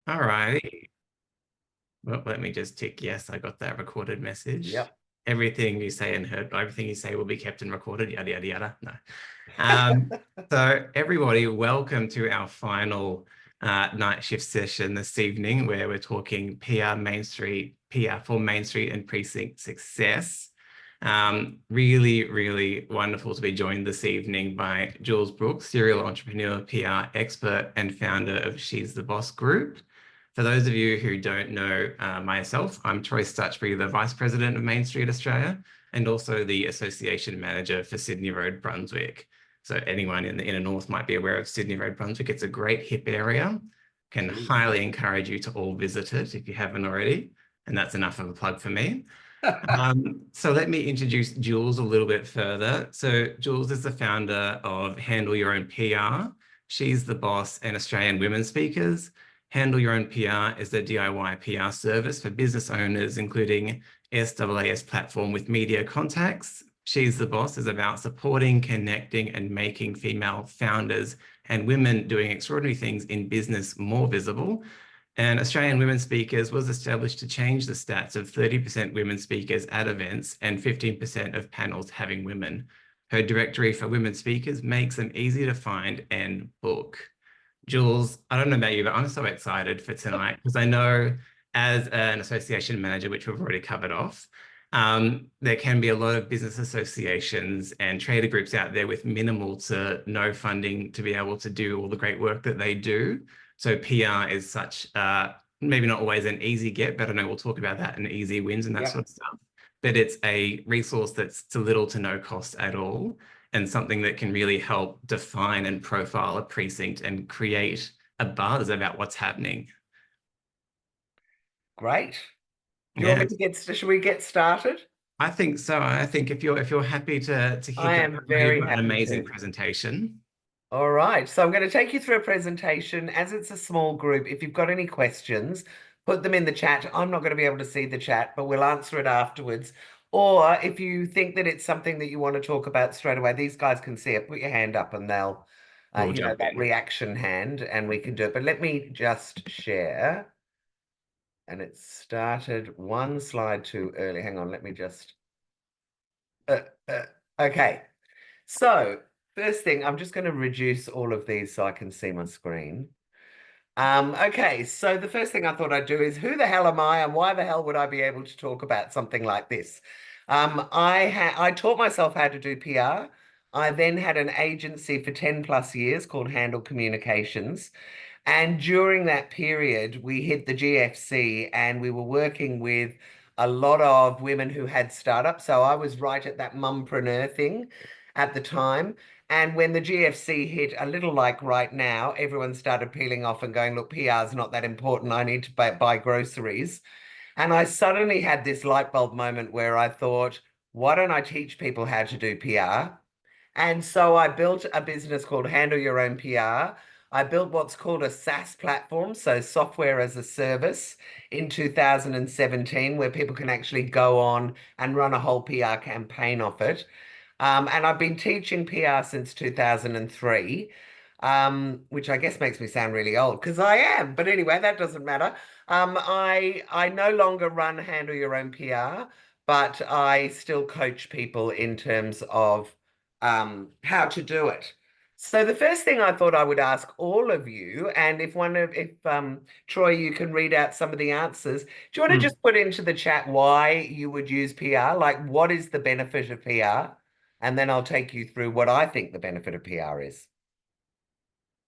All right. Well, let me just tick yes, I got that recorded message. Yep. Everything you say and heard, everything you say will be kept and recorded, yada, yada, yada. No. Um, so everybody, welcome to our final night shift session this evening, where we're talking PR Main Street, PR for Main Street and Precinct success. Really, really wonderful to be joined this evening by Jules Brooke, serial entrepreneur, PR expert, and founder of She's the Boss Group. For those of you who don't know myself, I'm Troy Stuchbree, the Vice President of Mainstreet Australia, and also the Association Manager for Sydney Road, Brunswick. So anyone in the inner north might be aware of Sydney Road, Brunswick. It's a great hip area. Can It is. highly encourage you to all visit it if you haven't already. And that's enough of a plug for me. So let me introduce Jules a little bit further. So Jules is the founder of Handle Your Own PR. She's the boss and Australian Women Speakers. Handle Your Own PR is the DIY PR service for business owners, including SaaS platform with media contacts. She's the Boss is about supporting, connecting, and making female founders and women doing extraordinary things in business more visible. And Australian Women Speakers was established to change the stats of 30% women speakers at events and 15% of panels having women. Her directory for women speakers makes them easy to find and book. Jules, I don't know about you, but I'm so excited for tonight because I know as an association manager, which we've already covered off, there can be a lot of business associations and trader groups out there with minimal to no funding to be able to do all the great work that they do. So PR is such, maybe not always an easy get, but I know we'll talk about that and easy wins and that Yep. sort of stuff. But it's a resource that's to little to no cost at all, and something that can really help define and profile a precinct and create a buzz about what's happening. Great. Do you want Yeah, me to should we get started? I think so. I think if you're happy to I kick off, am I know you've very got an happy amazing to. presentation. All right. So I'm going to take you through a presentation. As it's a small group, if you've got any questions, put them in the chat. I'm not going to be able to see the chat, but we'll answer it afterwards. Or if you think that it's something that you want to talk about straight away, these guys can see it. Put your hand up and they'll, We'll jump that in. reaction hand, and we can do it. But let me just share. And it started one slide too early. Hang on, let me just. Uh, uh, okay. So first thing, I'm just going to reduce all of these so I can see my screen. Okay, so the first thing I thought I'd do is who the hell am I and why the hell would I be able to talk about something like this? I taught myself how to do PR. I then had an agency for 10 plus years called Handle Communications. And during that period, we hit the GFC and we were working with a lot of women who had startups. So I was right at that mumpreneur thing at the time. And when the GFC hit, a little like right now, everyone started peeling off and going, look, PR is not that important. I need to buy groceries. And I suddenly had this light bulb moment where I thought, why don't I teach people how to do PR? And so I built a business called Handle Your Own PR. I built what's called a SaaS platform, so software as a service, in 2017, where people can actually go on and run a whole PR campaign off it. And I've been teaching PR since 2003, which I guess makes me sound really old because I am. But anyway, that doesn't matter. I no longer run Handle Your Own PR, but I still coach people in terms of how to do it. So the first thing I thought I would ask all of you, and if Troy, you can read out some of the answers. Do you want to Hmm. just put into the chat why you would use PR? Like, what is the benefit of PR? And then I'll take you through what I think the benefit of PR is.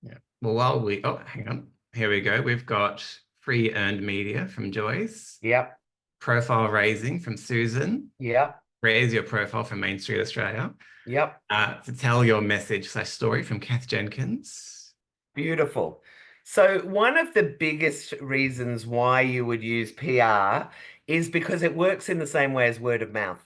Yeah. Well, oh, hang on. Here we go. We've got free earned media from Joyce, Yep, profile raising from Susan. yep, Raise your profile from Main Street Australia. yep. To tell your message/story from Kath Jenkins. Beautiful. So one of the biggest reasons why you would use PR is because it works in the same way as word of mouth.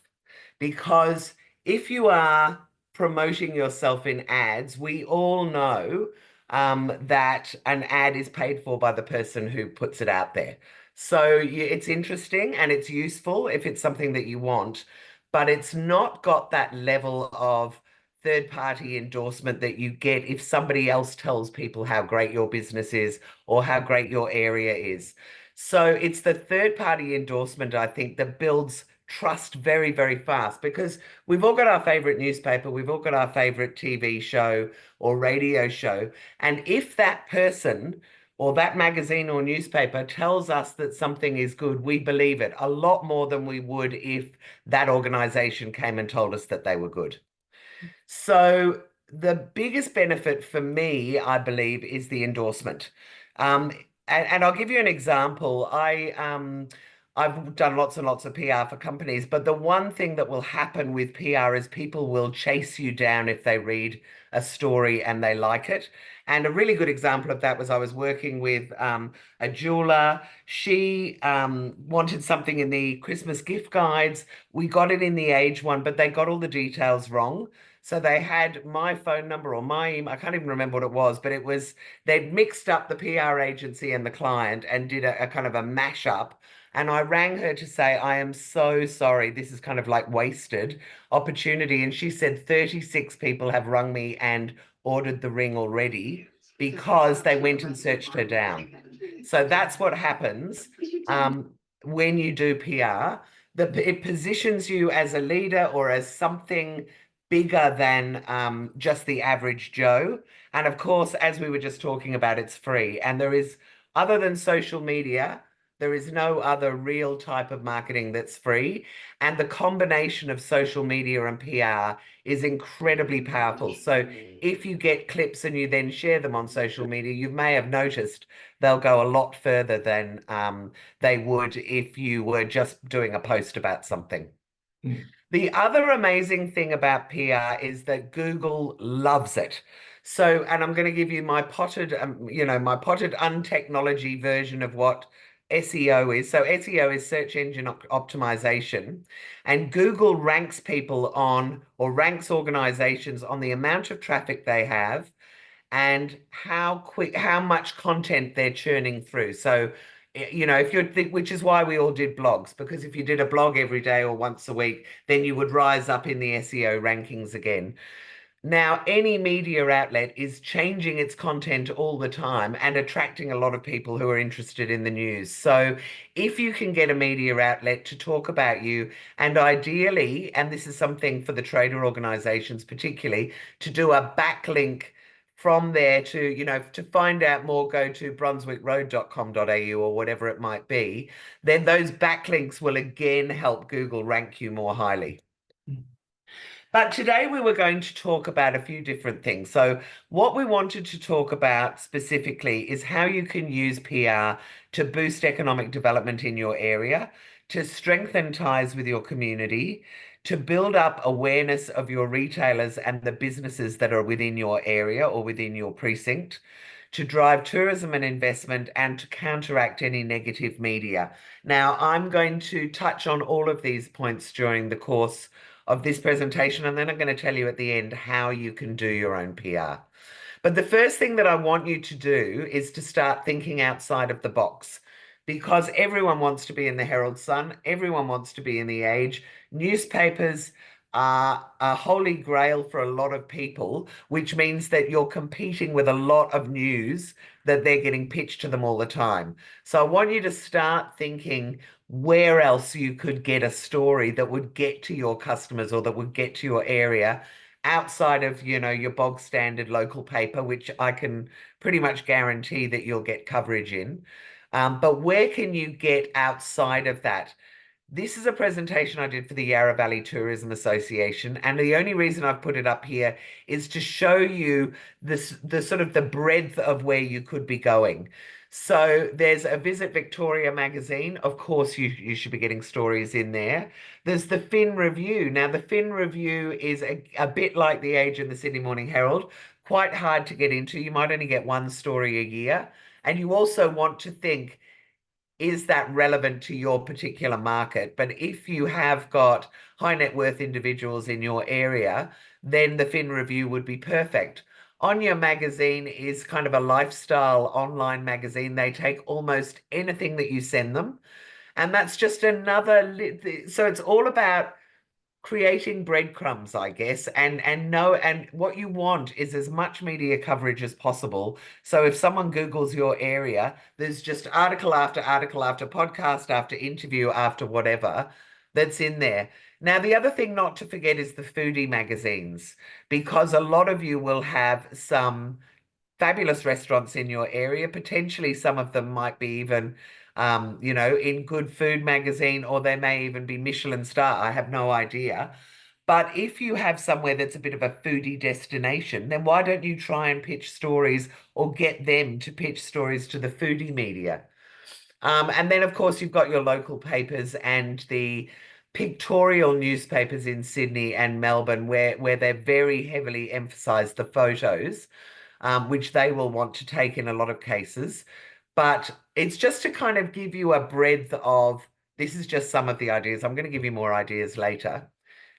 Because if you are promoting yourself in ads, we all know that an ad is paid for by the person who puts it out there. So it's interesting and it's useful if it's something that you want, but it's not got that level of third-party endorsement that you get if somebody else tells people how great your business is or how great your area is. So it's the third-party endorsement, I think, that builds trust very, very fast, because we've all got our favorite newspaper, we've all got our favorite TV show or radio show. And if that person or that magazine or newspaper tells us that something is good, we believe it a lot more than we would if that organization came and told us that they were good. So the biggest benefit for me, I believe, is the endorsement. And I'll give you an example. I've done lots and lots of PR for companies, but the one thing that will happen with PR is people will chase you down if they read a story and they like it. And a really good example of that was I was working with a jeweler. She wanted something in the Christmas gift guides. We got it in the age one, but they got all the details wrong. So they had my phone number or my email. I can't even remember what it was, but it was, they'd mixed up the PR agency and the client and did a kind of a mashup. And I rang her to say, I am so sorry. This is kind of like wasted opportunity. And she said 36 people have rung me and ordered the ring already because they went and searched her down. So that's what happens when you do PR. It positions you as a leader or as something bigger than just the average Joe. And of course, as we were just talking about, it's free. And there is, other than social media, there is no other real type of marketing that's free. And the combination of social media and PR is incredibly powerful. So if you get clips and you then share them on social media, you may have noticed they'll go a lot further than they would if you were just doing a post about something. Mm. The other amazing thing about PR is that Google loves it. So, and I'm going to give you my potted, my potted untechnology version of what SEO is. So SEO is search engine optimization, and Google ranks people on, or ranks organizations on the amount of traffic they have and how much content they're churning through. So, if you're, which is why we all did blogs, because if you did a blog every day or once a week, then you would rise up in the SEO rankings again. Now, any media outlet is changing its content all the time and attracting a lot of people who are interested in the news. So if you can get a media outlet to talk about you, and ideally, and this is something for the trader organizations particularly, to do a backlink from there to find out more, go to brunswickroad.com.au or whatever it might be, then those backlinks will again help Google rank you more highly. But today we were going to talk about a few different things. So what we wanted to talk about specifically is how you can use PR to boost economic development in your area, to strengthen ties with your community, to build up awareness of your retailers and the businesses that are within your area or within your precinct, to drive tourism and investment, and to counteract any negative media. Now, I'm going to touch on all of these points during the course of this presentation, and then I'm going to tell you at the end how you can do your own PR. But the first thing that I want you to do is to start thinking outside of the box, because everyone wants to be in the Herald Sun, everyone wants to be in the Age. Newspapers are a holy grail for a lot of people, which means that you're competing with a lot of news that they're getting pitched to them all the time. So I want you to start thinking where else you could get a story that would get to your customers or that would get to your area outside of, your bog standard local paper, which I can pretty much guarantee that you'll get coverage in. But where can you get outside of that? This is a presentation I did for the Yarra Valley Tourism Association, and the only reason I've put it up here is to show you the sort of the breadth of where you could be going. So there's a Visit Victoria magazine. Of course, you should be getting stories in there. There's the Fin Review. Now, the Fin Review is a bit like the Age and the Sydney Morning Herald, quite hard to get into. You might only get one story a year. And you also want to think, is that relevant to your particular market? But if you have got high net worth individuals in your area, then the Fin Review would be perfect. Anya magazine is kind of a lifestyle online magazine. They take almost anything that you send them. And that's just another, so it's all about creating breadcrumbs, I guess, and what you want is as much media coverage as possible. So if someone Googles your area, there's just article after article after podcast after interview after whatever that's in there. Now, the other thing not to forget is the foodie magazines, because a lot of you will have some fabulous restaurants in your area. Potentially, some of them might be even, in Good Food magazine, or they may even be Michelin star. I have no idea. But if you have somewhere that's a bit of a foodie destination, then why don't you try and pitch stories or get them to pitch stories to the foodie media? And then, of course, you've got your local papers and the pictorial newspapers in Sydney and Melbourne, where they very heavily emphasize the photos, which they will want to take in a lot of cases. But it's just to kind of give you a breadth of, this is just some of the ideas. I'm going to give you more ideas later.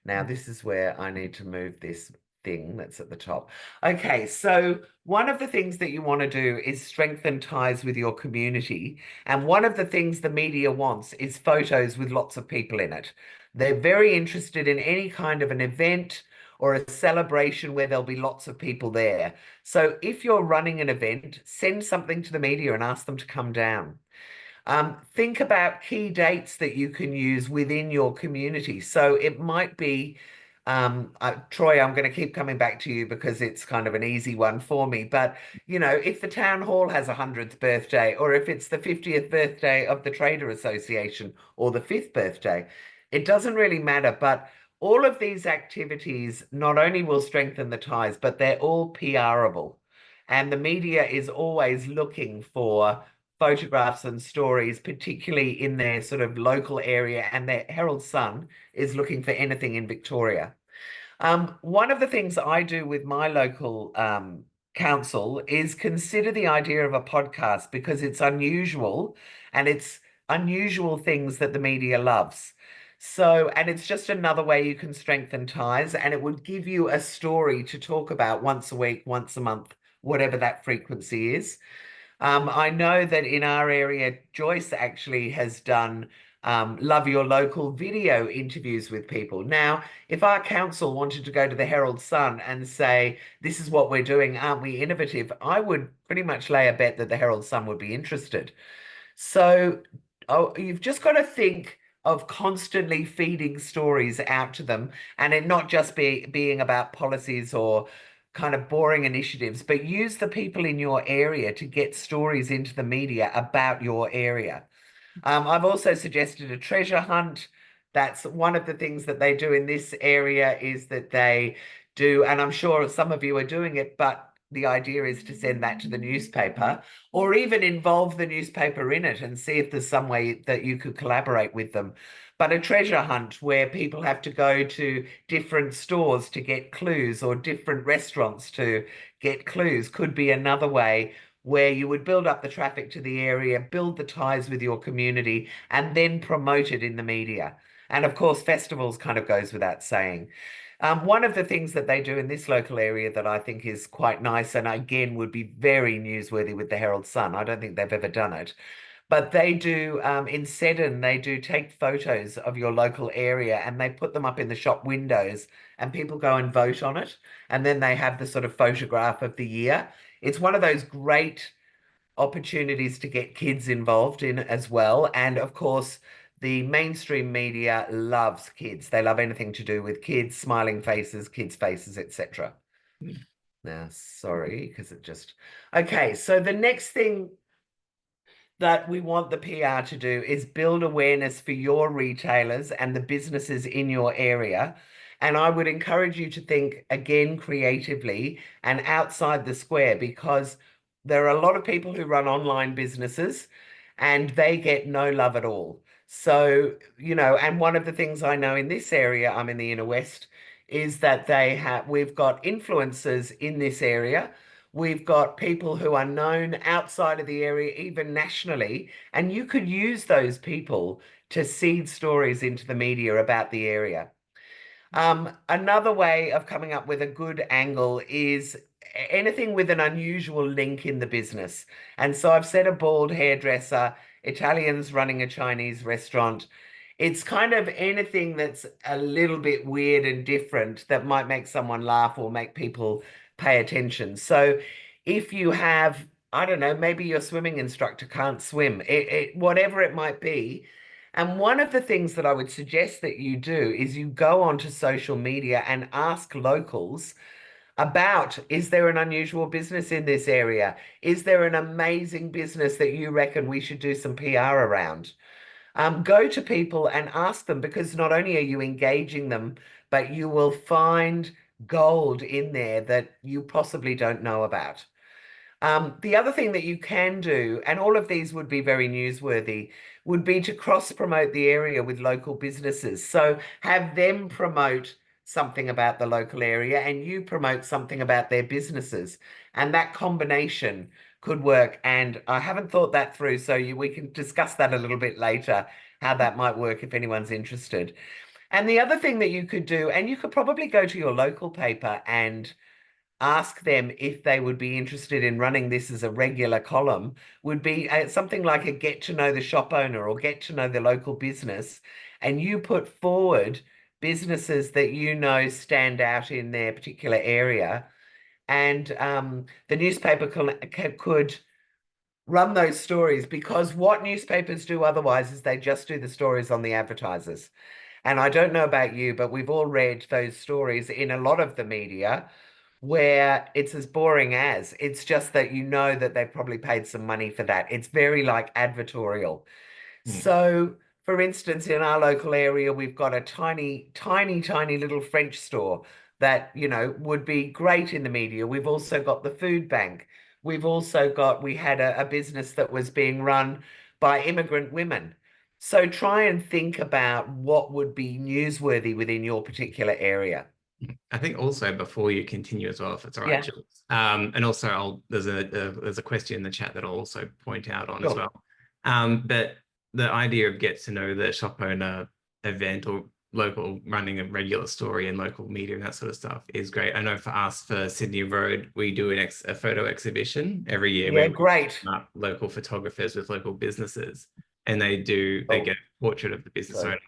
Now, this is where I need to move this thing that's at the top. Okay, so one of the things that you want to do is strengthen ties with your community. And one of the things the media wants is photos with lots of people in it. They're very interested in any kind of an event or a celebration where there'll be lots of people there. So if you're running an event, send something to the media and ask them to come down. Think about key dates that you can use within your community. So it might be, Troy, I'm going to keep coming back to you because it's kind of an easy one for me. But, if the town hall has a 100th birthday, or if it's the 50th birthday of the Trader Association, or the 5th birthday, it doesn't really matter. But all of these activities not only will strengthen the ties, but they're all PRable. And the media is always looking for photographs and stories, particularly in their sort of local area, and the Herald Sun is looking for anything in Victoria. One of the things I do with my local council is consider the idea of a podcast, because it's unusual, and it's unusual things that the media loves. So, and it's just another way you can strengthen ties, and it would give you a story to talk about once a week, once a month, whatever that frequency is. I know that in our area, Joyce actually has done Love Your Local video interviews with people. Now, if our council wanted to go to the Herald Sun and say, this is what we're doing, aren't we innovative? I would pretty much lay a bet that the Herald Sun would be interested. So you've just got to think of constantly feeding stories out to them, and it not just being about policies or kind of boring initiatives, but use the people in your area to get stories into the media about your area. I've also suggested a treasure hunt. That's one of the things that they do in this area, is that they do, and I'm sure some of you are doing it, but the idea is to send that to the newspaper, or even involve the newspaper in it and see if there's some way that you could collaborate with them. But a treasure hunt where people have to go to different stores to get clues, or different restaurants to get clues, could be another way where you would build up the traffic to the area, build the ties with your community, and then promote it in the media. And of course, festivals kind of goes without saying. One of the things that they do in this local area that I think is quite nice, and again would be very newsworthy with the Herald Sun, I don't think they've ever done it, but they do, in Seddon, they do take photos of your local area and they put them up in the shop windows, and people go and vote on it. And then they have the sort of photograph of the year. It's one of those great opportunities to get kids involved in as well. And of course, the mainstream media loves kids. They love anything to do with kids, smiling faces, kids' faces, etc. Now, sorry, because it just... Okay, so the next thing that we want the PR to do is build awareness for your retailers and the businesses in your area. And I would encourage you to think again creatively and outside the square, because there are a lot of people who run online businesses and they get no love at all. So, and one of the things I know in this area, I'm in the inner west, is that we've got influencers in this area. We've got people who are known outside of the area, even nationally, and you could use those people to seed stories into the media about the area. Another way of coming up with a good angle is anything with an unusual link in the business. And so I've said a bald hairdresser, Italians running a Chinese restaurant. it's kind of anything that's a little bit weird and different that might make someone laugh or make people pay attention. So if you have, I don't know, maybe your swimming instructor can't swim, whatever it might be. And one of the things that I would suggest that you do is you go onto social media and ask locals about, is there an unusual business in this area? Is there an amazing business that you reckon we should do some PR around? Go to people and ask them, because not only are you engaging them, but you will find gold in there that you possibly don't know about. The other thing that you can do, and all of these would be very newsworthy, would be to cross promote the area with local businesses. So have them promote something about the local area and you promote something about their businesses. And that combination could work. And I haven't thought that through, so we can discuss that a little bit later, how that might work if anyone's interested. And the other thing that you could do, and you could probably go to your local paper and ask them if they would be interested in running this as a regular column, would be something like a get to know the shop owner or get to know the local business. And you put forward businesses that you know stand out in their particular area. And the newspaper could run those stories, because what newspapers do otherwise is they just do the stories on the advertisers. And I don't know about you, but we've all read those stories in a lot of the media where it's as boring as. It's just that you know that they've probably paid some money for that. It's very like advertorial. Mm. So, for instance, in our local area, we've got a tiny, tiny, tiny little French store that, would be great in the media. We've also got the food bank. We had a business that was being run by immigrant women. So try and think about what would be newsworthy within your particular area. I think also before you continue as well, if it's all right, Yeah, Jules. And also there's a question in the chat that I'll also point out on as sure. well. But the idea of get to know the shop owner event or local running a regular story in local media and that sort of stuff is great. I know for us, for Sydney Road, we do a photo exhibition every year Yeah, where we great. up local photographers with local businesses, and they Oh, get a portrait of the business sorry.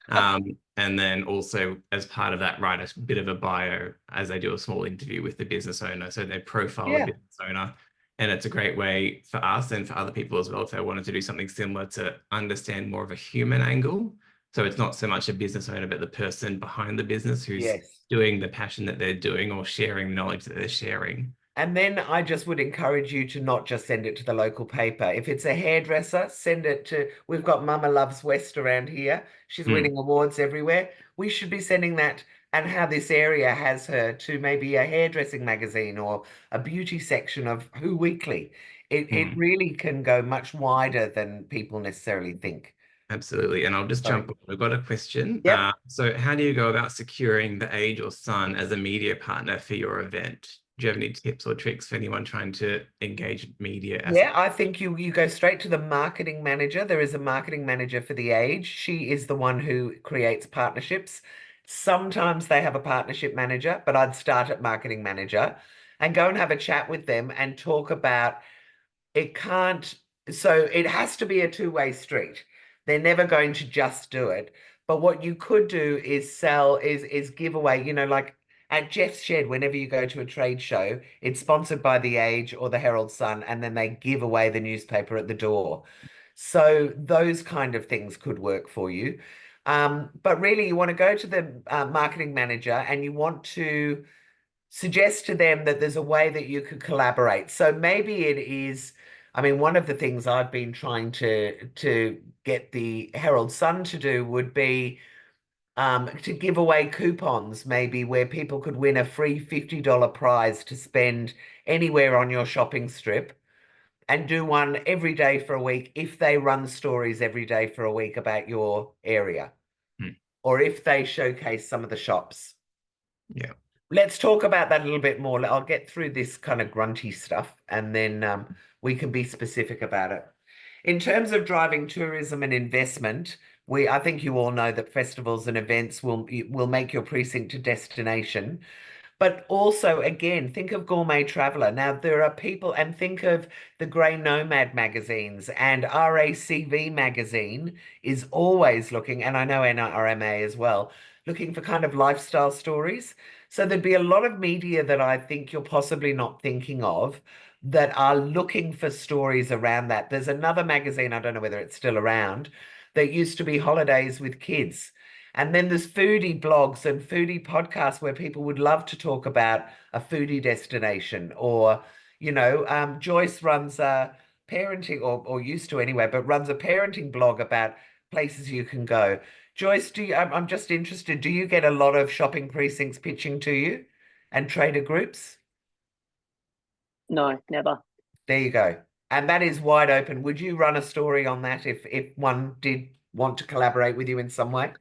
owner. And then also as part of that, write a bit of a bio as they do a small interview with the business owner. So they profile the Yeah. business owner. And it's a great way for us and for other people as well, if they wanted to do something similar, to understand more of a human angle. So it's not so much a business owner, but the person behind the business who's Yes. doing the passion that they're doing or sharing knowledge that they're sharing. And then I just would encourage you to not just send it to the local paper. If it's a hairdresser, send it to, we've got Mama Loves West around here. She's Mm, winning awards everywhere. We should be sending that, and how this area has her, to maybe a hairdressing magazine or a beauty section of Who Weekly. It mm. really can go much wider than people necessarily think. Absolutely. And I'll just Sorry. jump on. We've got a question. Yep. So how do you go about securing the age or son as a media partner for your event? Do you have any tips or tricks for anyone trying to engage media as Yeah, I think you go straight to the marketing manager. There is a marketing manager for the age. She is the one who creates partnerships. Sometimes they have a partnership manager, but I'd start at marketing manager and go and have a chat with them and talk about, it can't, so it has to be a two-way street. They're never going to just do it. But what you could do is is give away, like at Jeff's Shed, whenever you go to a trade show, it's sponsored by The Age or the Herald Sun, and then they give away the newspaper at the door. So those kind of things could work for you. But really, you want to go to the marketing manager and you want to suggest to them that there's a way that you could collaborate. So maybe it is, I mean, one of the things I've been trying to get the Herald Sun to do would be to give away coupons, maybe where people could win a free $50 prize to spend anywhere on your shopping strip, and do one every day for a week if they run stories every day for a week about your area, Hmm. or if they showcase some of the shops. Yeah. Let's talk about that a little bit more. I'll get through this kind of grunty stuff, and then we can be specific about it. In terms of driving tourism and investment, I think you all know that festivals and events will make your precinct a destination. But also, again, think of Gourmet Traveller. Now, there are people, and think of the Grey Nomad magazines, and RACV magazine is always looking, and I know NRMA as well, looking for kind of lifestyle stories. So there'd be a lot of media that I think you're possibly not thinking of that are looking for stories around that. There's another magazine, I don't know whether it's still around, that used to be Holidays with Kids. And then there's foodie blogs and foodie podcasts where people would love to talk about a foodie destination. Or, Joyce runs a parenting, or used to anyway, but runs a parenting blog about places you can go. Joyce, I'm just interested, do you get a lot of shopping precincts pitching to you and trader groups? No, never. There you go. And that is wide open. Would you run a story on that if one did want to collaborate with you in some way?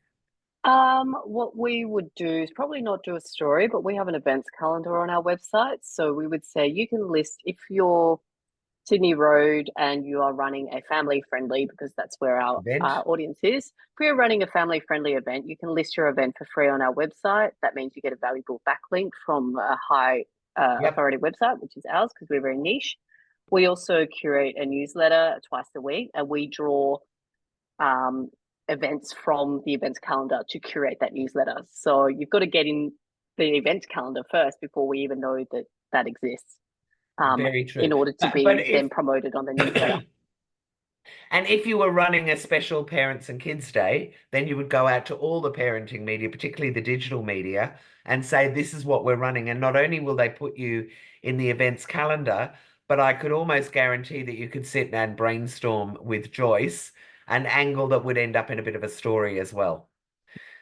What we would do is probably not do a story, but we have an events calendar on our website. So we would say you can list if you're Sydney Road and you are running a family friendly, because that's where our audience is. If we're running a family friendly event, you can list your event for free on our website. That means you get a valuable backlink from a high authority website, which is ours because we're very niche. We also curate a newsletter twice a week, and we draw events from the events calendar to curate that newsletter. So you've got to get in the events calendar first before we even know that that exists. Very true. In order to be then promoted on the newsletter. And if you were running a special Parents and Kids Day, then you would go out to all the parenting media, particularly the digital media, and say, this is what we're running. And not only will they put you in the events calendar, but I could almost guarantee that you could sit and brainstorm with Joyce an angle that would end up in a bit of a story as well.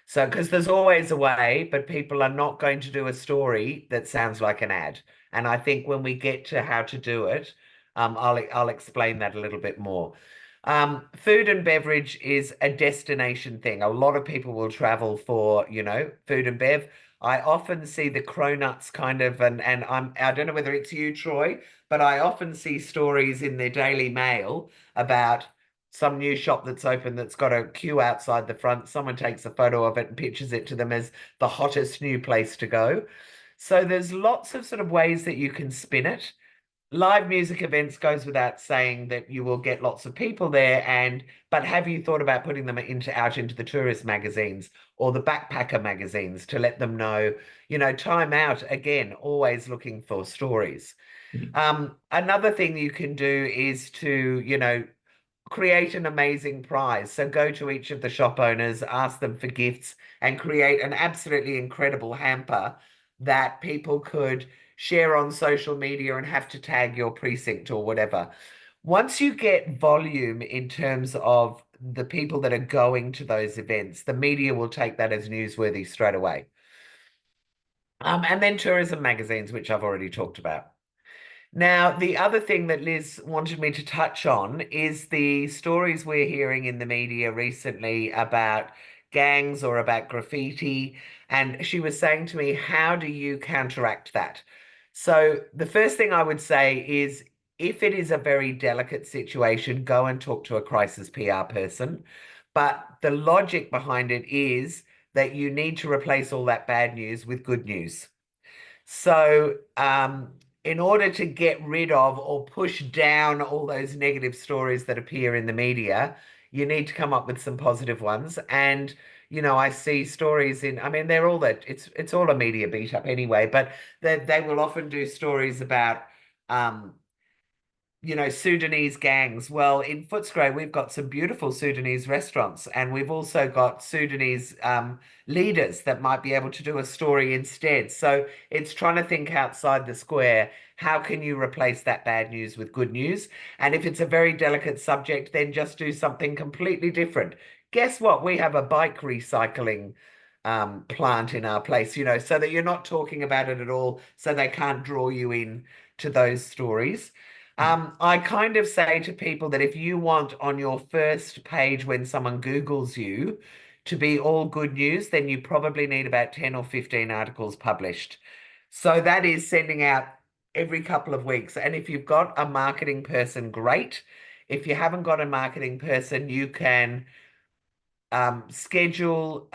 So, because there's always a way, but people are not going to do a story that sounds like an ad. And I think when we get to how to do it, I'll explain that a little bit more. Food and beverage is a destination thing. A lot of people will travel for, food and bev. I often see the cronuts kind of, and I don't know whether it's you, Troy, but I often see stories in the Daily Mail about some new shop that's open that's got a queue outside the front. Someone takes a photo of it and pictures it to them as the hottest new place to go. So there's lots of sort of ways that you can spin it. Live music events goes without saying that you will get lots of people there, but have you thought about putting them out into the tourist magazines or the backpacker magazines to let them know, Time Out, again, always looking for stories. Another thing you can do is to, create an amazing prize. So go to each of the shop owners, ask them for gifts, and create an absolutely incredible hamper that people could share on social media and have to tag your precinct or whatever. Once you get volume in terms of the people that are going to those events, the media will take that as newsworthy straight away. And then tourism magazines, which I've already talked about. Now, the other thing that Liz wanted me to touch on is the stories we're hearing in the media recently about gangs or about graffiti. And she was saying to me, how do you counteract that? So the first thing I would say is, if it is a very delicate situation, go and talk to a crisis PR person. But the logic behind it is that you need to replace all that bad news with good news. So, in order to get rid of or push down all those negative stories that appear in the media, you need to come up with some positive ones. And, I see stories they're all that it's all a media beat up anyway, but they will often do stories about, Sudanese gangs. Well, in Footscray, we've got some beautiful Sudanese restaurants, and we've also got Sudanese leaders that might be able to do a story instead. So it's trying to think outside the square. How can you replace that bad news with good news? And if it's a very delicate subject, then just do something completely different. Guess what? We have a bike recycling plant in our place, so that you're not talking about it at all, so they can't draw you in to those stories. I kind of say to people that if you want on your first page when someone Googles you to be all good news, then you probably need about 10 or 15 articles published. So that is sending out every couple of weeks. And if you've got a marketing person, great. If you haven't got a marketing person, you can schedule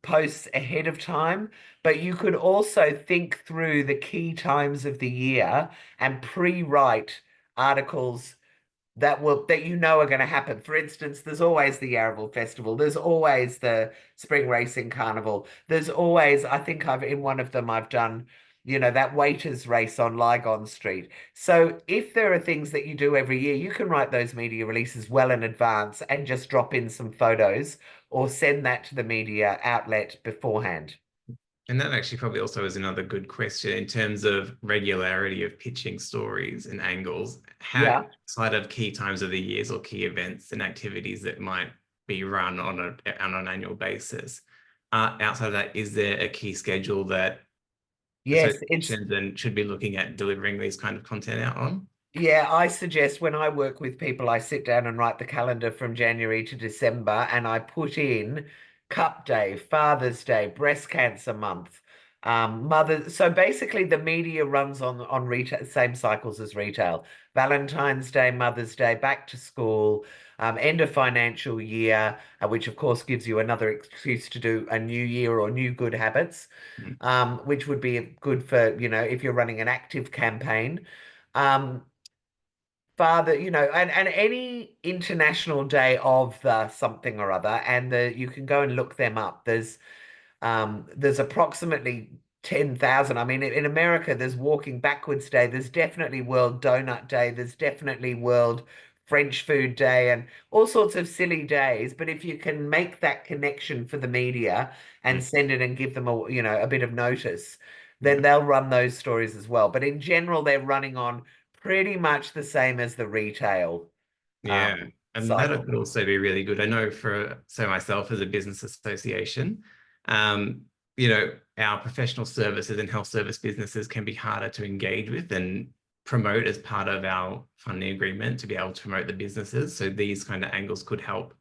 posts ahead of time, but you could also think through the key times of the year and pre-write articles that you know are going to happen. For instance, there's always the Yarraville Festival. There's always the Spring Racing Carnival. There's always, I think in one of them I've done, that waiters race on Lygon Street. So if there are things that you do every year, you can write those media releases well in advance and just drop in some photos or send that to the media outlet beforehand. And that actually probably also is another good question in terms of regularity of pitching stories and angles. How, outside of key times of the years or key events and activities that might be run on an annual basis, outside of that, is there a key schedule that associations then should be looking at delivering these kind of content out on? Yeah, I suggest when I work with people, I sit down and write the calendar from January to December, and I put in Cup Day, Father's Day, Breast Cancer Month, So basically, the media runs on retail, same cycles as retail. Valentine's Day, Mother's Day, back to school, end of financial year, which of course gives you another excuse to do a new year or new good habits, which would be good for, if you're running an active campaign. Father, and any international day of the something or other, and you can go and look them up. There's approximately 10,000. I mean, in America, there's Walking Backwards Day. There's definitely World Donut Day. There's definitely World French Food Day and all sorts of silly days. But if you can make that connection for the media and send it and give them a bit of notice, then they'll run those stories as well. But in general, they're running on pretty much the same as the retail. Yeah. And that cycle. could also be really good. I know myself as a business association, our professional services and health service businesses can be harder to engage with and promote as part of our funding agreement to be able to promote the businesses. So these kind of angles could help,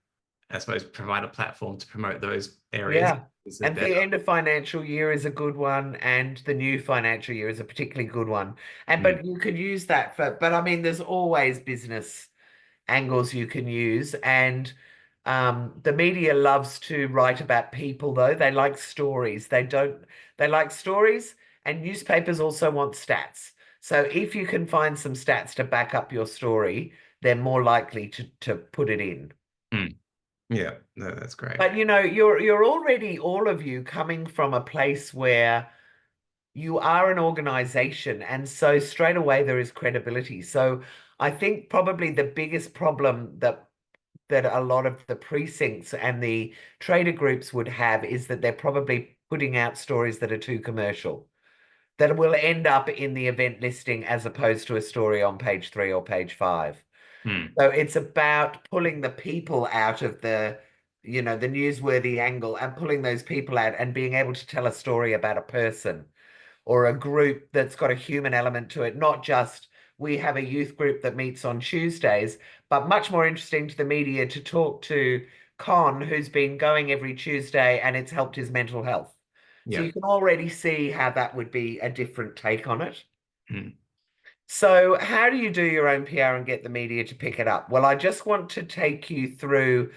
I suppose, provide a platform to promote those areas. Yeah. And the end of financial year is a good one, and the new financial year is a particularly good one. But you could use that but I mean, there's always business angles you can use, and the media loves to write about people, though. They like stories. They like stories, and newspapers also want stats. So if you can find some stats to back up your story, they're more likely to put it in. Yeah, no, that's great. But you're already, all of you, coming from a place where you are an organization, and so straight away there is credibility. So I think probably the biggest problem that a lot of the precincts and the trader groups would have is that they're probably putting out stories that are too commercial, that will end up in the event listing as opposed to a story on page 3 or page 5. So it's about pulling the people out of the newsworthy angle and pulling those people out and being able to tell a story about a person or a group that's got a human element to it, not just we have a youth group that meets on Tuesdays, but much more interesting to the media to talk to Con, who's been going every Tuesday and it's helped his mental health. So you can already see how that would be a different take on it. So how do you do your own PR and get the media to pick it up? Well, I just want to take you through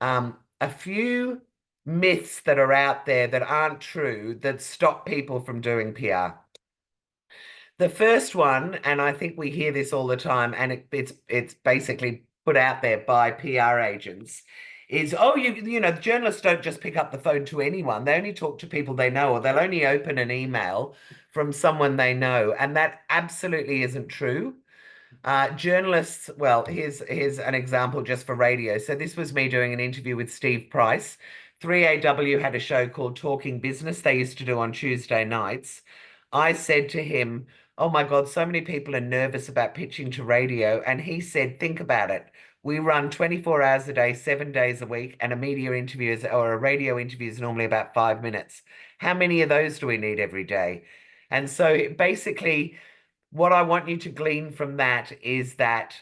a few myths that are out there that aren't true that stop people from doing PR. The first one, and I think we hear this all the time, and it's basically put out there by PR agents, is, journalists don't just pick up the phone to anyone. They only talk to people they know, or they'll only open an email from someone they know. And that absolutely isn't true. Journalists, well, here's an example just for radio. So this was me doing an interview with Steve Price. 3AW had a show called Talking Business they used to do on Tuesday nights. I said to him, oh my God, so many people are nervous about pitching to radio. And he said, think about it. We run 24 hours a day, 7 days a week, and a media interview or a radio interview is normally about 5 minutes. How many of those do we need every day? And so basically, what I want you to glean from that is that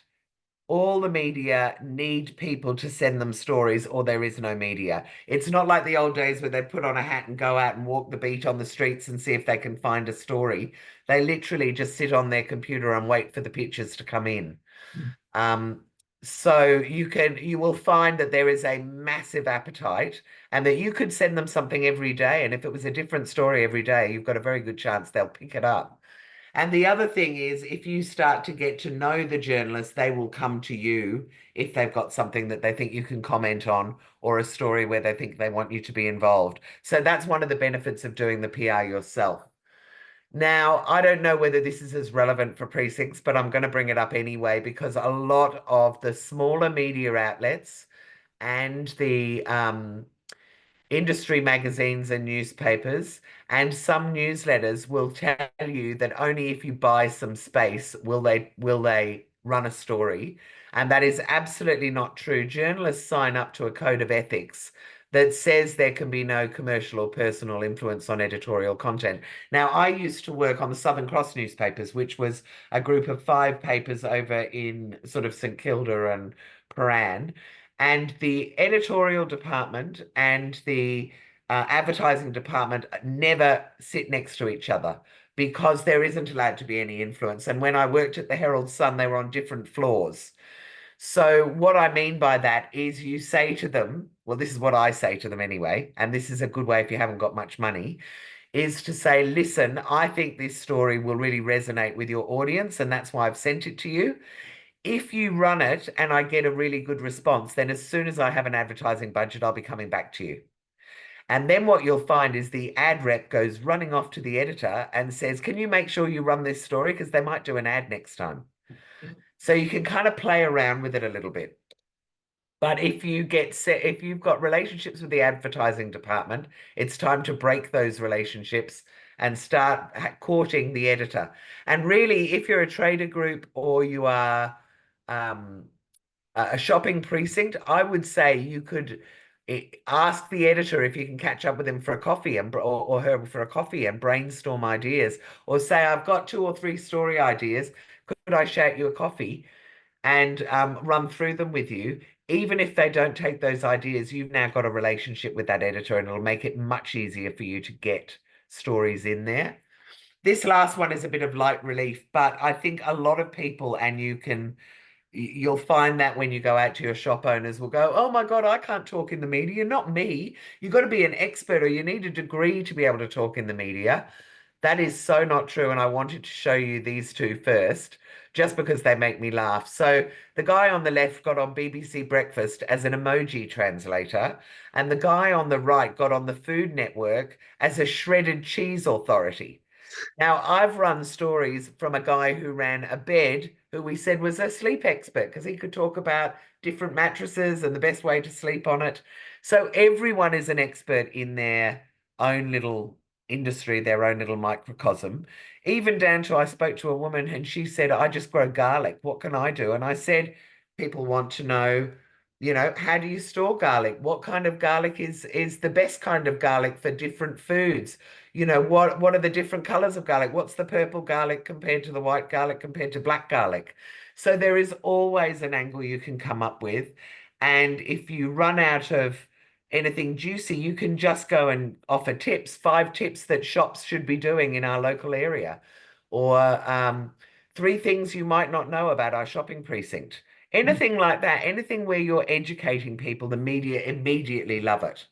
all the media need people to send them stories, or there is no media. It's not like the old days where they put on a hat and go out and walk the beat on the streets and see if they can find a story. They literally just sit on their computer and wait for the pictures to come in. So you will find that there is a massive appetite and that you could send them something every day. And if it was a different story every day, you've got a very good chance they'll pick it up. And the other thing is, if you start to get to know the journalists, they will come to you if they've got something that they think you can comment on or a story where they think they want you to be involved. So that's one of the benefits of doing the PR yourself. Now, I don't know whether this is as relevant for precincts, but I'm going to bring it up anyway because a lot of the smaller media outlets and the industry magazines and newspapers and some newsletters will tell you that only if you buy some space will they run a story. And that is absolutely not true. Journalists sign up to a code of ethics that says there can be no commercial or personal influence on editorial content. Now, I used to work on the Southern Cross newspapers, which was a group of 5 papers over in sort of St Kilda and Paran. And the editorial department and the advertising department never sit next to each other because there isn't allowed to be any influence. And when I worked at the Herald Sun, they were on different floors. So what I mean by that is you say to them, well, this is what I say to them anyway, and this is a good way if you haven't got much money, is to say, listen, I think this story will really resonate with your audience, and that's why I've sent it to you. If you run it and I get a really good response, then as soon as I have an advertising budget, I'll be coming back to you. And then what you'll find is the ad rep goes running off to the editor and says, can you make sure you run this story? Because they might do an ad next time. So you can kind of play around with it a little bit. But if you've got relationships with the advertising department, it's time to break those relationships and start courting the editor. And really, if you're a trader group or you are a shopping precinct, I would say you could ask the editor if you can catch up with him for a coffee or her for a coffee and brainstorm ideas, or say, I've got 2 or 3 story ideas. Could I shout you a coffee and run through them with you? Even if they don't take those ideas, you've now got a relationship with that editor and it'll make it much easier for you to get stories in there. This last one is a bit of light relief, but I think a lot of people, and you'll find that when you go out to your shop owners will go, oh my God, I can't talk in the media. Not me. You've got to be an expert or you need a degree to be able to talk in the media. That is so not true. And I wanted to show you these 2 first, just because they make me laugh. So the guy on the left got on BBC Breakfast as an emoji translator, and the guy on the right got on the Food Network as a shredded cheese authority. Now, I've run stories from a guy who ran a bed, who we said was a sleep expert because he could talk about different mattresses and the best way to sleep on it. So everyone is an expert in their own little industry, their own little microcosm. Even down to I spoke to a woman and she said, I just grow garlic. What can I do? And I said, people want to know, how do you store garlic? What kind of garlic is the best kind of garlic for different foods? What are the different colors of garlic? What's the purple garlic compared to the white garlic compared to black garlic? So there is always an angle you can come up with. And if you run out of anything juicy, you can just go and offer tips, 5 tips that shops should be doing in our local area, or 3 things you might not know about our shopping precinct. Anything like that, anything where you're educating people, the media immediately love it.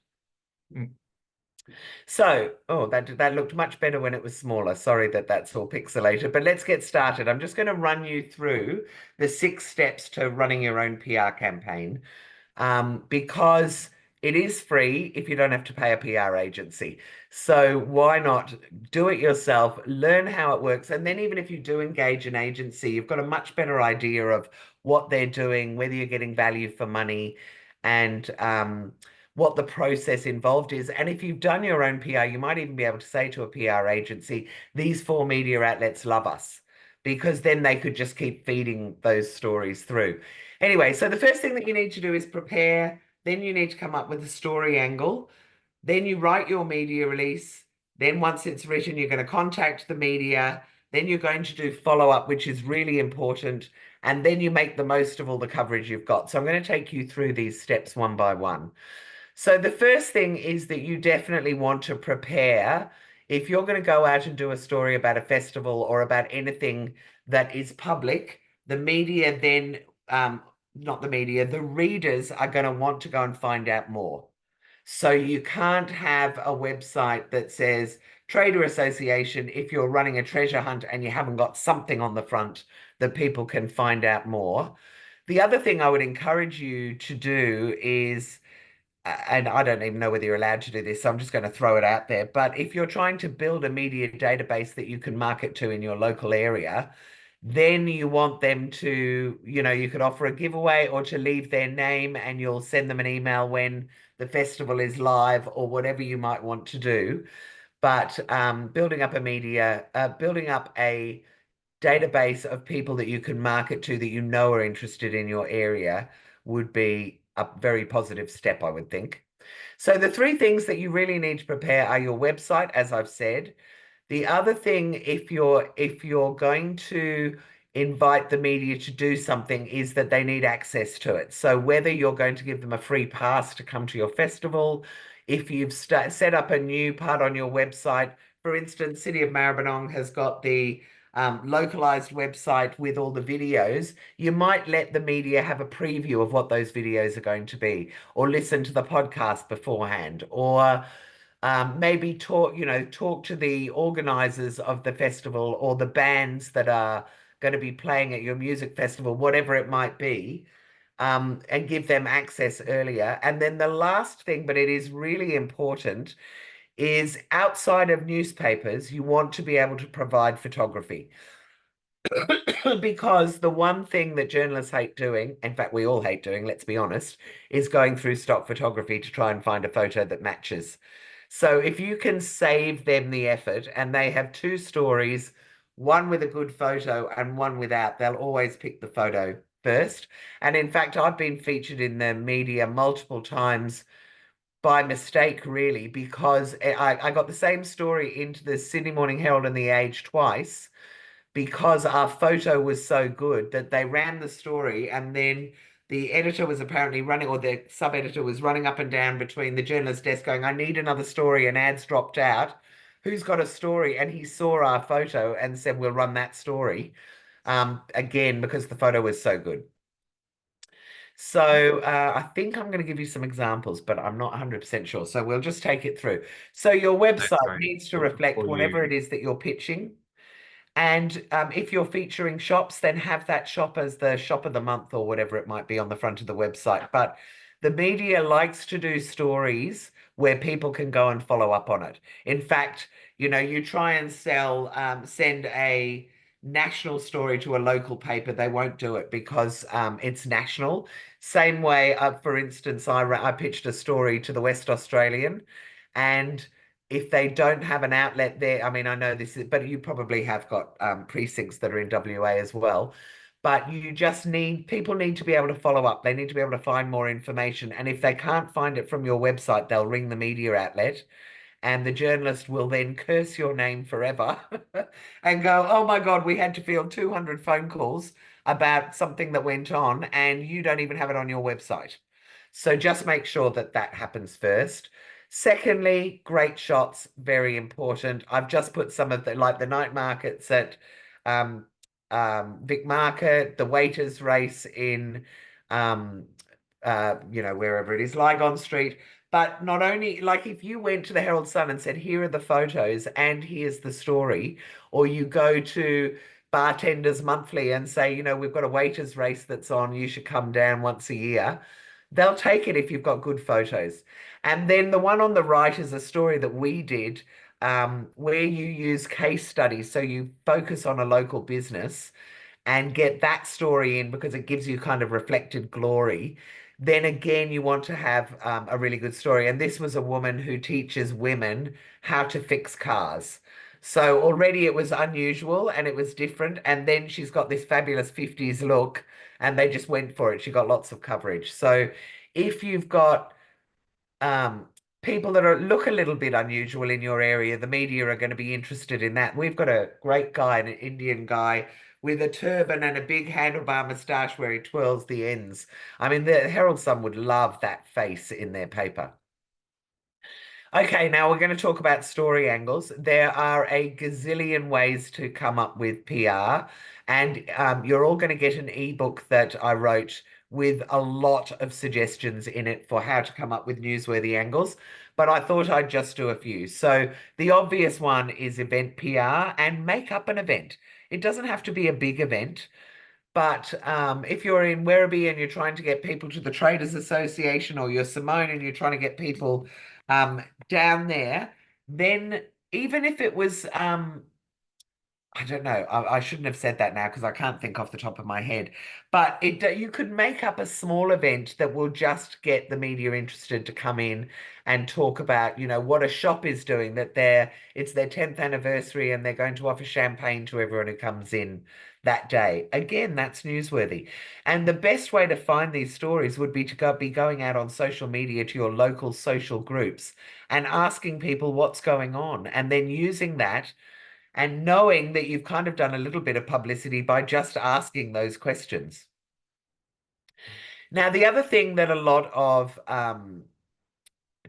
So, that looked much better when it was smaller. Sorry that that's all pixelated, but let's get started. I'm just going to run you through the 6 steps to running your own PR campaign, because it is free if you don't have to pay a PR agency. So why not do it yourself, learn how it works, and then even if you do engage an agency, you've got a much better idea of what they're doing, whether you're getting value for money, and what the process involved is. And if you've done your own PR, you might even be able to say to a PR agency, these 4 media outlets love us, because then they could just keep feeding those stories through. Anyway, so the first thing that you need to do is prepare. Then you need to come up with a story angle. Then you write your media release. Then once it's written, you're going to contact the media. Then you're going to do follow-up, which is really important. And then you make the most of all the coverage you've got. So I'm going to take you through these steps one by one. So the first thing is that you definitely want to prepare. If you're going to go out and do a story about a festival or about anything that is public, the media then not the media, the readers are going to want to go and find out more. So you can't have a website that says Trader Association if you're running a treasure hunt and you haven't got something on the front that people can find out more. The other thing I would encourage you to do is, and I don't even know whether you're allowed to do this, so I'm just going to throw it out there. But if you're trying to build a media database that you can market to in your local area, then you want them to, you could offer a giveaway or to leave their name and you'll send them an email when the festival is live or whatever you might want to do. But building up a database of people that you can market to that you know are interested in your area would be a very positive step, I would think. So the three things that you really need to prepare are your website, as I've said. The other thing, if you're going to invite the media to do something, is that they need access to it. So whether you're going to give them a free pass to come to your festival, if you've set up a new part on your website, for instance, City of Maribyrnong has got the localized website with all the videos, you might let the media have a preview of what those videos are going to be, or listen to the podcast beforehand, or maybe talk to the organizers of the festival or the bands that are going to be playing at your music festival, whatever it might be, and give them access earlier. And then the last thing, but it is really important, is outside of newspapers, you want to be able to provide photography. Because the one thing that journalists hate doing, in fact, we all hate doing, let's be honest, is going through stock photography to try and find a photo that matches. So if you can save them the effort and they have two stories, one with a good photo and one without, they'll always pick the photo first. And in fact, I've been featured in the media multiple times by mistake, really, because I got the same story into the Sydney Morning Herald and the Age twice, because our photo was so good that they ran the story, and then the editor was apparently running, or the sub-editor was running up and down between the journalist desk going, I need another story, and ads dropped out. Who's got a story? And he saw our photo and said, we'll run that story again, because the photo was so good. So I think I'm going to give you some examples, but I'm not 100% sure. So we'll just take it through. So your website needs to reflect whatever it is that you're pitching. And if you're featuring shops, then have that shop as the shop of the month or whatever it might be on the front of the website. But the media likes to do stories where people can go and follow up on it. In fact, you try and send a national story to a local paper, they won't do it because it's national. Same way, for instance, I pitched a story to the West Australian, and if they don't have an outlet there, I mean, I know this is, but you probably have got precincts that are in WA as well. But you just people need to be able to follow up. They need to be able to find more information. And if they can't find it from your website, they'll ring the media outlet, and the journalist will then curse your name forever and go, oh my God, we had to field 200 phone calls about something that went on, and you don't even have it on your website. So just make sure that that happens first. Secondly, great shots, very important. I've just put some of the, like the night markets at Vic Market, the waiters race in, wherever it is, Lygon Street. But not only, like if you went to the Herald Sun and said, here are the photos and here's the story, or you go to Bartenders Monthly and say, we've got a waiters race that's on, you should come down once a year. They'll take it if you've got good photos. And then the one on the right is a story that we did where you use case studies. So you focus on a local business and get that story in because it gives you kind of reflected glory. Then again, you want to have a really good story. And this was a woman who teaches women how to fix cars. So already it was unusual and it was different. And then she's got this fabulous 50s look, and they just went for it. She got lots of coverage. So if you've got people that look a little bit unusual in your area, the media are going to be interested in that. We've got a great guy, an Indian guy with a turban and a big handlebar moustache where he twirls the ends. I mean, the Herald Sun would love that face in their paper. Okay, now we're going to talk about story angles. There are a gazillion ways to come up with PR, and you're all going to get an ebook that I wrote with a lot of suggestions in it for how to come up with newsworthy angles, but I thought I'd just do a few. So the obvious one is event PR, and make up an event. It doesn't have to be a big event, but if you're in Werribee and you're trying to get people to the Traders Association, or you're Simone and you're trying to get people down there, then even if it was I don't know. I shouldn't have said that now because I can't think off the top of my head. But you could make up a small event that will just get the media interested to come in and talk about, what a shop is doing, that it's their 10th anniversary and they're going to offer champagne to everyone who comes in that day. Again, that's newsworthy. And the best way to find these stories would be to be going out on social media to your local social groups and asking people what's going on, and then using that and knowing that you've kind of done a little bit of publicity by just asking those questions. Now, the other thing that a lot of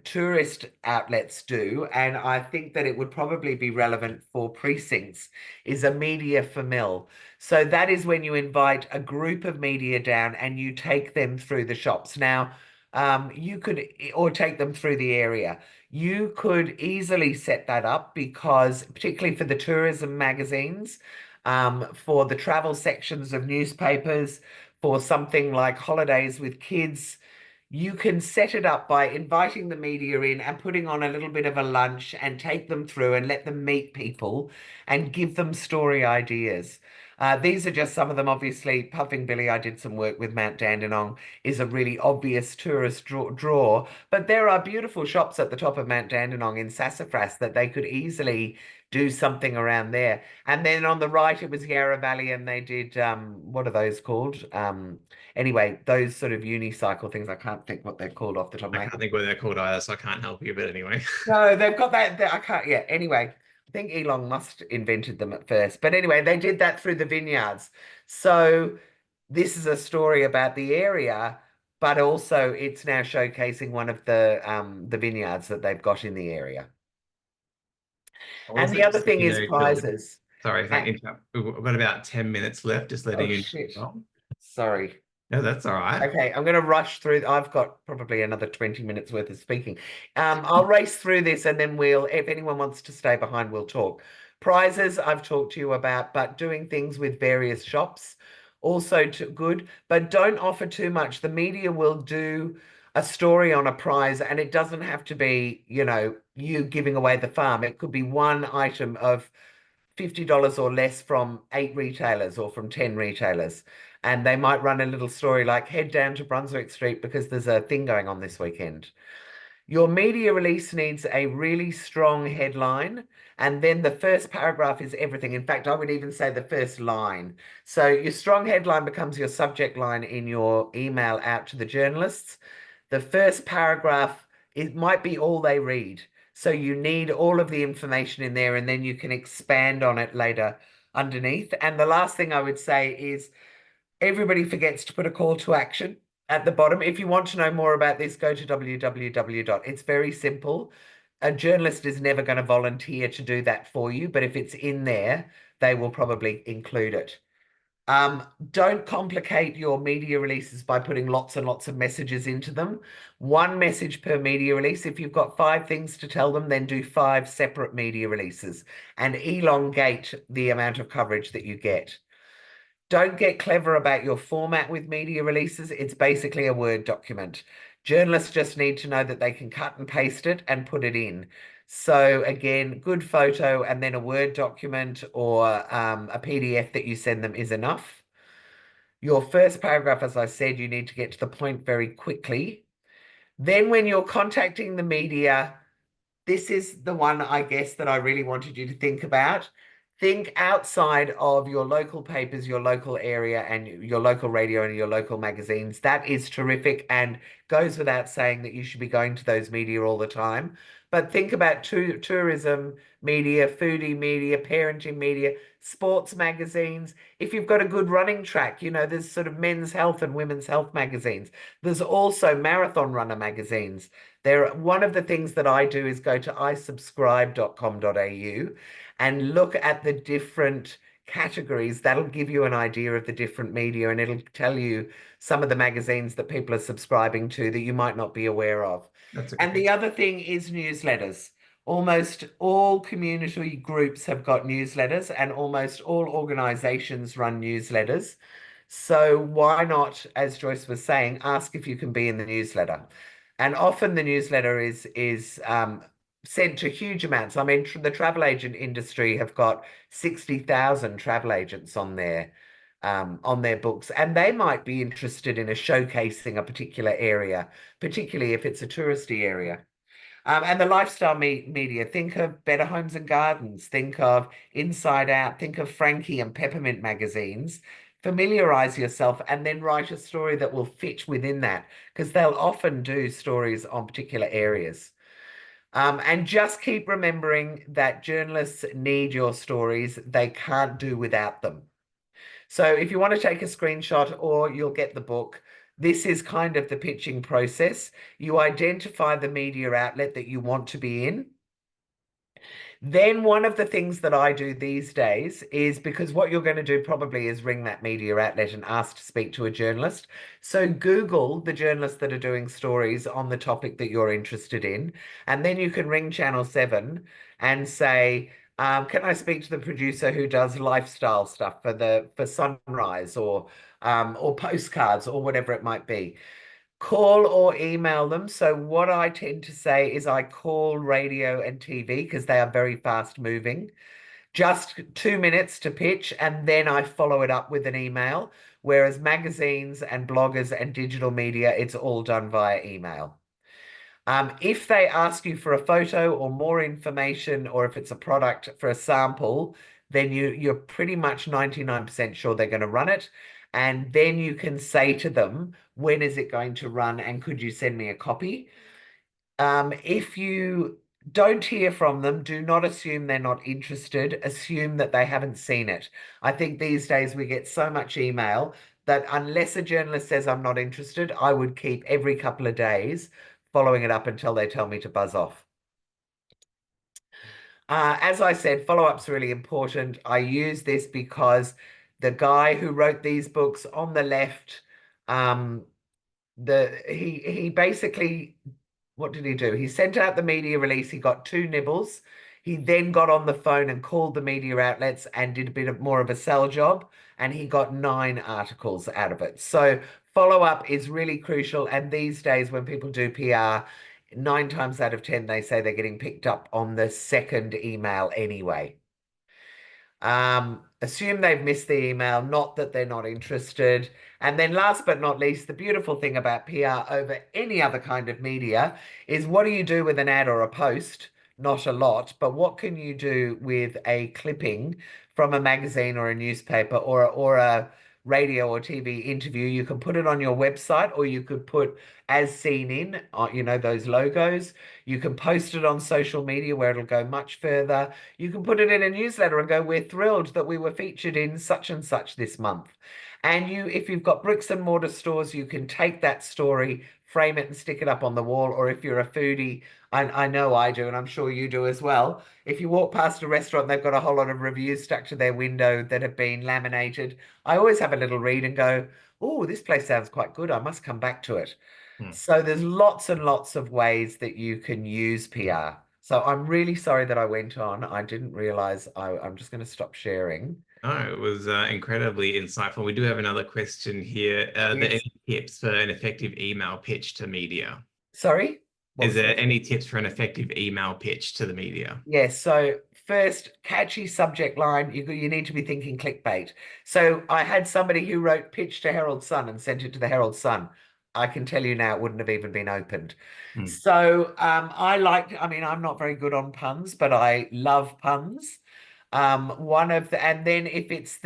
tourist outlets do, and I think that it would probably be relevant for precincts, is a media famil. So that is when you invite a group of media down and you take them through the shops. Now, you could, or take them through the area. You could easily set that up because, particularly for the tourism magazines, for the travel sections of newspapers, for something like Holidays with Kids, you can set it up by inviting the media in and putting on a little bit of a lunch and take them through and let them meet people and give them story ideas. These are just some of them. Obviously, Puffing Billy, I did some work with Mount Dandenong, is a really obvious tourist draw. But there are beautiful shops at the top of Mount Dandenong in Sassafras that they could easily do something around there. And then on the right, it was Yarra Valley, and they did, what are those called? Anyway, those sort of unicycle things, I can't think what they're called off the top of my I head. can't think what they're called either, so I can't help you, but anyway. No, they've got that. I can't. Yeah. Anyway, I think Elon Musk invented them at first. But anyway, they did that through the vineyards. So this is a story about the area, but also it's now showcasing one of the vineyards that they've got in the area. And the other thing is prizes. Sorry if I interrupt. We've got about 10 minutes left, just letting you know. Sorry. No, that's all right. Okay, I'm going to rush through. I've got probably another 20 minutes worth of speaking. I'll race through this, and then if anyone wants to stay behind, we'll talk. Prizes I've talked to you about, but doing things with various shops also good, but don't offer too much. The media will do a story on a prize, and it doesn't have to be, you giving away the farm. It could be one item of $50 or less from 8 retailers or from 10 retailers. And they might run a little story like, head down to Brunswick Street because there's a thing going on this weekend. Your media release needs a really strong headline, and then the first paragraph is everything. In fact, I would even say the first line. So your strong headline becomes your subject line in your email out to the journalists. The first paragraph, it might be all they read. So you need all of the information in there, and then you can expand on it later underneath. And the last thing I would say is everybody forgets to put a call to action at the bottom. If you want to know more about this, go to www. It's very simple. A journalist is never going to volunteer to do that for you, but if it's in there, they will probably include it. Don't complicate your media releases by putting lots and lots of messages into them. One message per media release. If you've got 5 things to tell them, then do 5 separate media releases and elongate the amount of coverage that you get. Don't get clever about your format with media releases. It's basically a Word document. Journalists just need to know that they can cut and paste it and put it in. So again, good photo and then a Word document or a PDF that you send them is enough. Your first paragraph, as I said, you need to get to the point very quickly. Then when you're contacting the media, this is the one, I guess, that I really wanted you to think about. Think outside of your local papers, your local area, and your local radio and your local magazines. That is terrific and goes without saying that you should be going to those media all the time. But think about tourism media, foodie media, parenting media, sports magazines. If you've got a good running track, there's sort of men's health and women's health magazines. There's also marathon runner magazines. One of the things that I do is go to isubscribe.com.au and look at the different categories, that'll give you an idea of the different media, and it'll tell you some of the magazines that people are subscribing to that you might not be aware of. That's a And good. the other thing is newsletters. Almost all community groups have got newsletters, and almost all organizations run newsletters. So why not, as Joyce was saying, ask if you can be in the newsletter? And often the newsletter is sent to huge amounts. I mean, the travel agent industry have got 60,000 travel agents on their books, and they might be interested in showcasing a particular area, particularly if it's a touristy area. And the lifestyle media, think of Better Homes and Gardens, think of Inside Out, think of Frankie and Peppermint magazines. Familiarize yourself and then write a story that will fit within that, because they'll often do stories on particular areas. And just keep remembering that journalists need your stories. They can't do without them. So if you want to take a screenshot, or you'll get the book, this is kind of the pitching process. You identify the media outlet that you want to be in. Then one of the things that I do these days is, because what you're going to do probably is ring that media outlet and ask to speak to a journalist. So Google the journalists that are doing stories on the topic that you're interested in, and then you can ring Channel 7 and say, can I speak to the producer who does lifestyle stuff for Sunrise, or postcards, or whatever it might be? Call or email them. So what I tend to say is I call radio and TV because they are very fast moving. Just 2 minutes to pitch, and then I follow it up with an email. Whereas magazines and bloggers and digital media, it's all done via email. If they ask you for a photo or more information, or if it's a product for a sample, then you're pretty much 99% sure they're going to run it. And then you can say to them, when is it going to run, and could you send me a copy? If you don't hear from them, do not assume they're not interested. Assume that they haven't seen it. I think these days we get so much email that unless a journalist says I'm not interested, I would keep every couple of days following it up until they tell me to buzz off. As I said, follow-up's really important. I use this because the guy who wrote these books on the left, he basically, what did he do? He sent out the media release. He got 2 nibbles. He then got on the phone and called the media outlets and did a bit more of a sell job, and he got 9 articles out of it. So follow-up is really crucial. And these days, when people do PR, 9 times out of 10, they say they're getting picked up on the second email anyway. Assume they've missed the email, not that they're not interested. And then last but not least, the beautiful thing about PR over any other kind of media is, what do you do with an ad or a post? Not a lot, but what can you do with a clipping from a magazine or a newspaper, or a radio or TV interview? You can put it on your website, or you could put as seen in, those logos. You can post it on social media where it'll go much further. You can put it in a newsletter and go, we're thrilled that we were featured in such and such this month. And if you've got bricks and mortar stores, you can take that story, frame it and stick it up on the wall. Or if you're a foodie, I know I do, and I'm sure you do as well. If you walk past a restaurant, they've got a whole lot of reviews stuck to their window that have been laminated. I always have a little read and go, oh, this place sounds quite good. I must come back to it. So there's lots and lots of ways that you can use PR. So I'm really sorry that I went on. I didn't realize I'm just going to stop sharing. Oh, it was incredibly insightful. We do have another question here. Are there any tips for an effective email pitch to media? Sorry? Is there any tips for an effective email pitch to the media? Yes. So first, catchy subject line. You need to be thinking clickbait. So I had somebody who wrote pitch to Herald Sun and sent it to the Herald Sun. I can tell you now, it wouldn't have even been opened. So I'm not very good on puns, but I love puns. And then if it's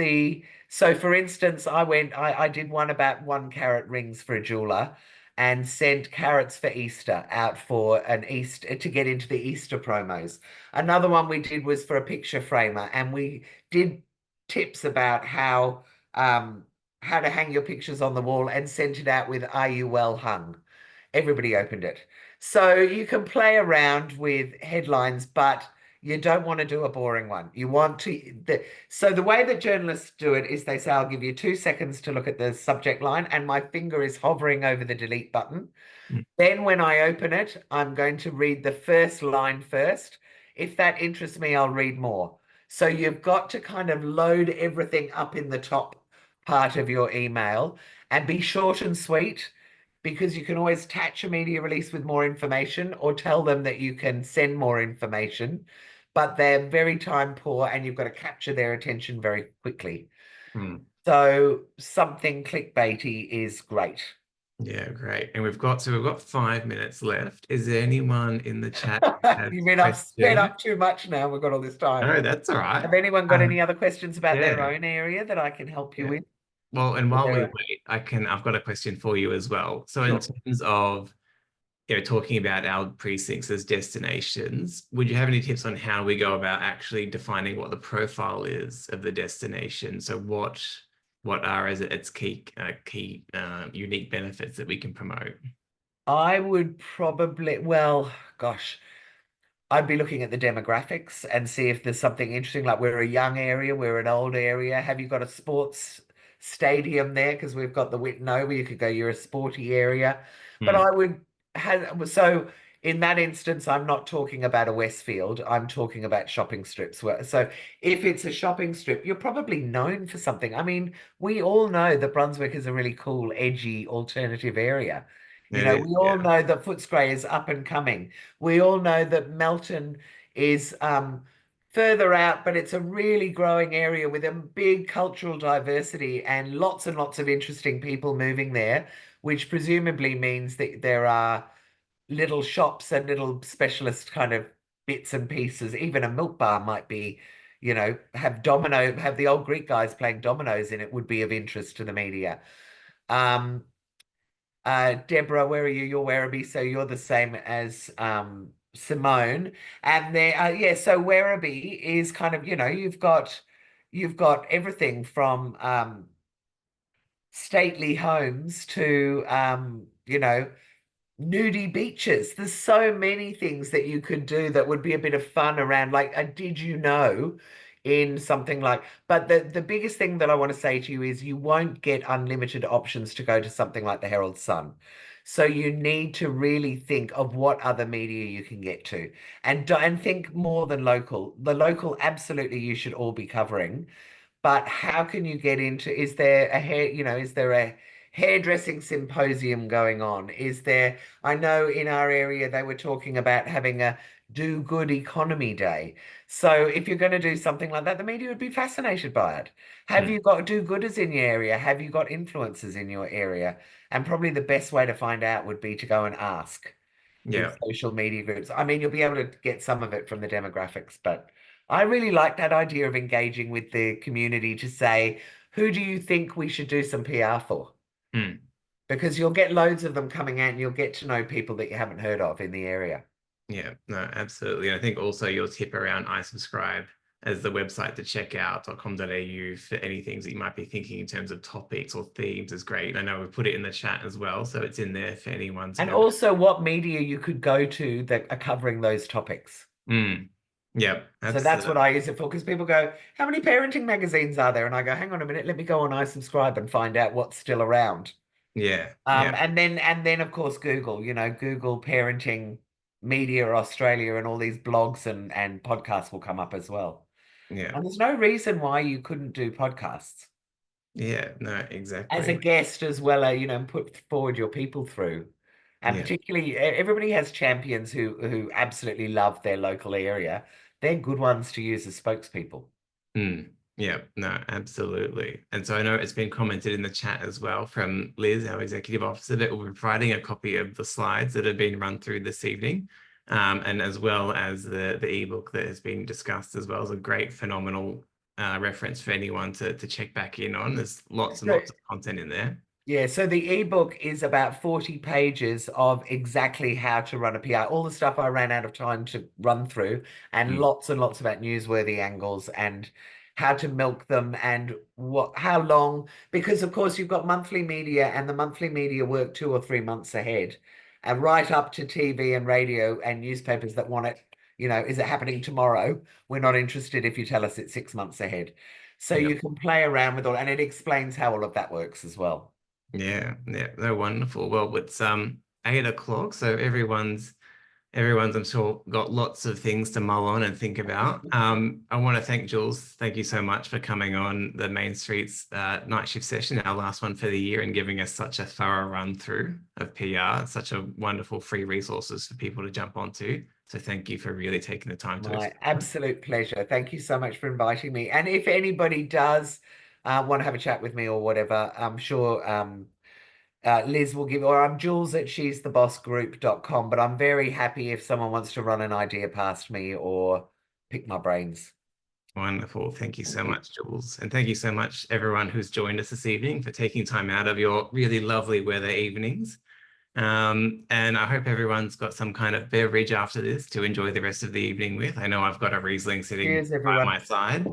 so for instance, I did one about 1 carat rings for a jeweler, and sent carrots for Easter out for an Easter to get into the Easter promos. Another one we did was for a picture framer, and we did tips about how to hang your pictures on the wall, and sent it out with, "Are you well hung?" Everybody opened it. So you can play around with headlines, but You don't want to do a boring one. You want to, so the way that journalists do it is they say, I'll give you 2 seconds to look at the subject line, and my finger is hovering over the delete button. Mm. Then when I open it, I'm going to read the first line first. If that interests me, I'll read more. So you've got to kind of load everything up in the top part of your email and be short and sweet, because you can always attach a media release with more information or tell them that you can send more information, but they're very time poor and you've got to capture their attention very quickly. Mm. So something clickbaity is great. Yeah, great. And we've got 5 minutes left. Is there anyone in the chat who has You've been up, sped questions? up too much now. We've got all this time. No, that's all right. Have anyone got any other questions about their yeah. own area that I can help you Yeah. with? Well, and while we Sarah? wait, I've got a question for you as well. So in Sure. terms of, talking about our precincts as destinations, would you have any tips on how we go about actually defining what the profile is of the destination? So what are as its key unique benefits that we can promote? I would probably, well, gosh, I'd be looking at the demographics and see if there's something interesting, like we're a young area, we're an old area. Have you got a sports stadium there? Because we've got the Whitten Oval. You could go, you're a sporty area. But I would have, so in that instance, I'm not talking about a Westfield. I'm talking about shopping strips. So if it's a shopping strip, you're probably known for something. I mean, we all know that Brunswick is a really cool, edgy, alternative area. You know, we all know that Footscray is up and coming. We all know that Melton is further out, but it's a really growing area with a big cultural diversity and lots of interesting people moving there, which presumably means that there are little shops and little specialist kind of bits and pieces. Even a milk bar might be, have the old Greek guys playing dominoes in it would be of interest to the media. Deborah, where are you? You're Werribee, so you're the same as Simone. And there, yeah, so Werribee is kind of, you've got everything from stately homes to nudie beaches. There's so many things that you could do that would be a bit of fun around, like did you know, in something like, but the biggest thing that I want to say to you is you won't get unlimited options to go to something like the Herald Sun. So you need to really think of what other media you can get to, and think more than local. The local, absolutely, you should all be covering. But how can you get into, is there a hairdressing symposium going on? I know in our area they were talking about having a do good economy day. So if you're going to do something like that, the media would be fascinated by it. Have you got do gooders in your area? Have you got influencers in your area? And probably the best way to find out would be to go and ask in social media groups. I mean, you'll be able to get some of it from the demographics, but I really like that idea of engaging with the community to say, who do you think we should do some PR for? Because you'll get loads of them coming out and you'll get to know people that you haven't heard of in the area. Yeah, no, absolutely. And I think also your tip around I subscribe as the website to check out .com.au for any things that you might be thinking in terms of topics or themes is great. I know we've put it in the chat as well, so it's in there for anyone to And also what media you could go to that are covering those topics. Yeah, so that's what I use it for, because people go, how many parenting magazines are there? And I go, hang on a minute, let me go on I subscribe and find out what's still around. Yeah. And then of course Google, Google parenting media Australia, and all these blogs and podcasts will come up as well. Yeah. And there's no reason why you couldn't do podcasts. Yeah, no, exactly. As a guest as well, and put forward your people through. And particularly, everybody has champions who absolutely love their local area. They're good ones to use as spokespeople. Yeah, no, absolutely. And so I know it's been commented in the chat as well from Liz, our executive officer, that we'll be providing a copy of the slides that have been run through this evening, and as well as the ebook that has been discussed as well as a great, phenomenal reference for anyone to check back in on. There's lots and lots of content in there. Yeah, so the ebook is about 40 pages of exactly how to run a PR, all the stuff I ran out of time to run through, and lots about newsworthy angles and how to milk them and how long, because of course you've got monthly media, and the monthly media work 2 or 3 months ahead, and right up to TV and radio and newspapers that want it, you know, is it happening tomorrow? We're not interested if you tell us it's 6 months ahead. So Yep. you can play around with all, and it explains how all of that works as well. Yeah, they're wonderful. Well, it's 8 o'clock, so everyone's I'm sure got lots of things to mull on and think about. I want to thank Jules. Thank you so much for coming on the Mainstreet's night shift session, our last one for the year, and giving us such a thorough run through of PR, such a wonderful free resources for people to jump onto. So thank you for really taking the time to My explain. absolute pleasure. Thank you so much for inviting me. And if anybody does want to have a chat with me or whatever, I'm sure Liz will give, or I'm Jules at she'sthebossgroup.com, but I'm very happy if someone wants to run an idea past me or pick my brains. Wonderful. Thank you so much, Jules. And thank you so much, everyone who's joined us this evening, for taking time out of your really lovely weather evenings. And I hope everyone's got some kind of beverage after this to enjoy the rest of the evening with. I know I've got a Riesling sitting Cheers, by everyone. my side.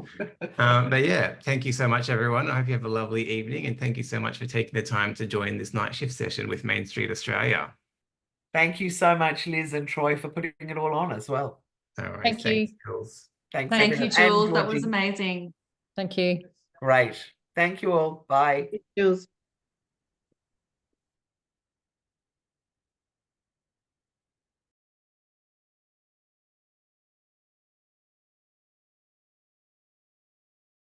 But yeah, thank you so much, everyone. I hope you have a lovely evening, and thank you so much for taking the time to join this night shift session with Mainstreet Australia. Thank you so much, Liz and Troy, for putting it all on as well. All right, Thank you. thanks, Jules. Thanks, Thank you, everyone. And Jules. That was Georgie. amazing. Thank you. Great. Thank you all. Bye. Jules.